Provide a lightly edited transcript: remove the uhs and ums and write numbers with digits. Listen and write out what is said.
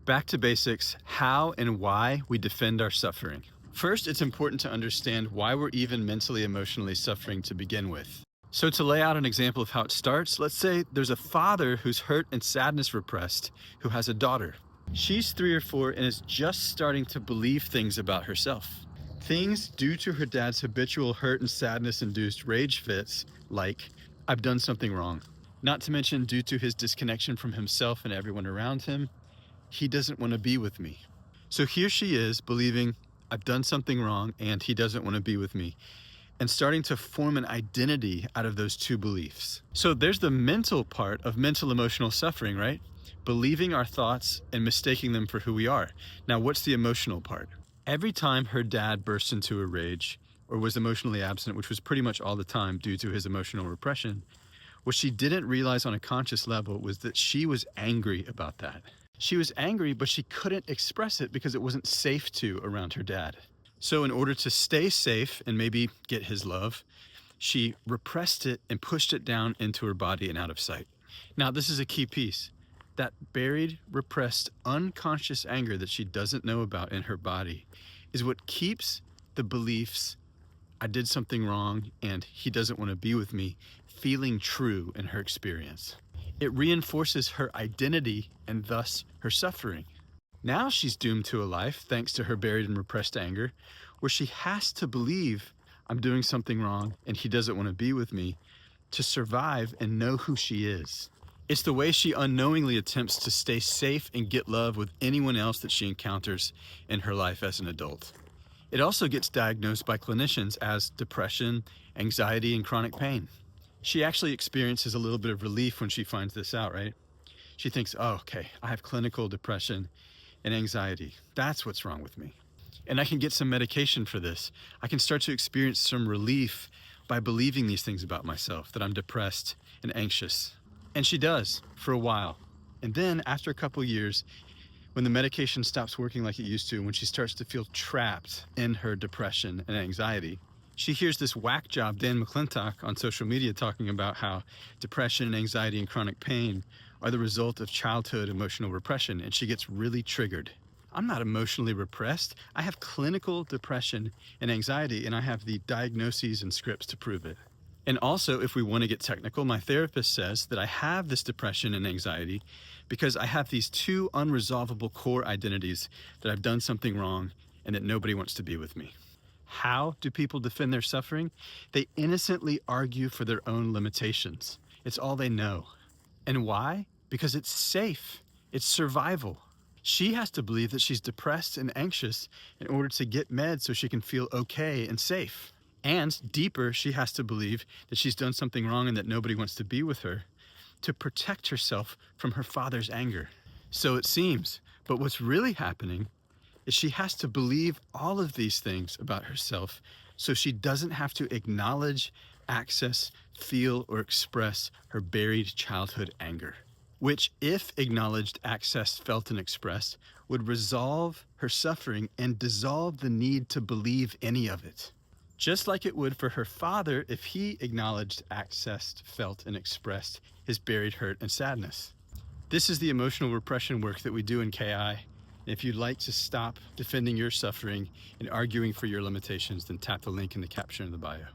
Back to basics, how and why we defend our suffering. First, it's important to understand why we're even mentally, emotionally suffering to begin with. So to lay out an example of how it starts, let's say there's a father who's hurt and sadness repressed, who has a daughter. She's 3 or 4 and is just starting to believe things about herself. Things due to her dad's habitual hurt and sadness induced rage fits, like, I've done something wrong. Not to mention due to his disconnection from himself and everyone around him, he doesn't want to be with me. So here she is believing I've done something wrong and he doesn't want to be with me, and starting to form an identity out of those two beliefs. So there's the mental part of mental emotional suffering, right? Believing our thoughts and mistaking them for who we are. Now, what's the emotional part? Every time her dad burst into a rage or was emotionally absent, which was pretty much all the time due to his emotional repression, what she didn't realize on a conscious level was that she was angry about that. She was angry, but she couldn't express it because it wasn't safe to around her dad. So in order to stay safe and maybe get his love, she repressed it and pushed it down into her body and out of sight. Now, this is a key piece. That buried, repressed, unconscious anger that she doesn't know about in her body is what keeps the beliefs, I did something wrong and he doesn't want to be with me, feeling true in her experience. It reinforces her identity and thus her suffering. Now she's doomed to a life, thanks to her buried and repressed anger, where she has to believe I'm doing something wrong and he doesn't want to be with me to survive and know who she is. It's the way she unknowingly attempts to stay safe and get love with anyone else that she encounters in her life as an adult. It also gets diagnosed by clinicians as depression, anxiety, and chronic pain. She actually experiences a little bit of relief when she finds this out, right? She thinks, oh, okay, I have clinical depression and anxiety. That's what's wrong with me. And I can get some medication for this. I can start to experience some relief by believing these things about myself, that I'm depressed and anxious. And she does for a while. And then after a couple years, when the medication stops working like it used to, when she starts to feel trapped in her depression and anxiety, she hears this whack job Dan McClintock on social media talking about how depression and anxiety and chronic pain are the result of childhood emotional repression, and she gets really triggered. I'm not emotionally repressed. I have clinical depression and anxiety, and I have the diagnoses and scripts to prove it. And also, if we want to get technical, my therapist says that I have this depression and anxiety because I have these two unresolvable core identities, that I've done something wrong and that nobody wants to be with me. How do people defend their suffering? They innocently argue for their own limitations. It's all they know. And why? Because it's safe. It's survival. She has to believe that she's depressed and anxious in order to get meds so she can feel okay and safe. And deeper, she has to believe that she's done something wrong and that nobody wants to be with her to protect herself from her father's anger. So it seems. But what's really happening is she has to believe all of these things about herself so she doesn't have to acknowledge, access, feel, or express her buried childhood anger, which, if acknowledged, accessed, felt, and expressed, would resolve her suffering and dissolve the need to believe any of it. Just like it would for her father if he acknowledged, accessed, felt, and expressed his buried hurt and sadness. This is the emotional repression work that we do in KI. If you'd like to stop defending your suffering and arguing for your limitations, then tap the link in the caption in the bio.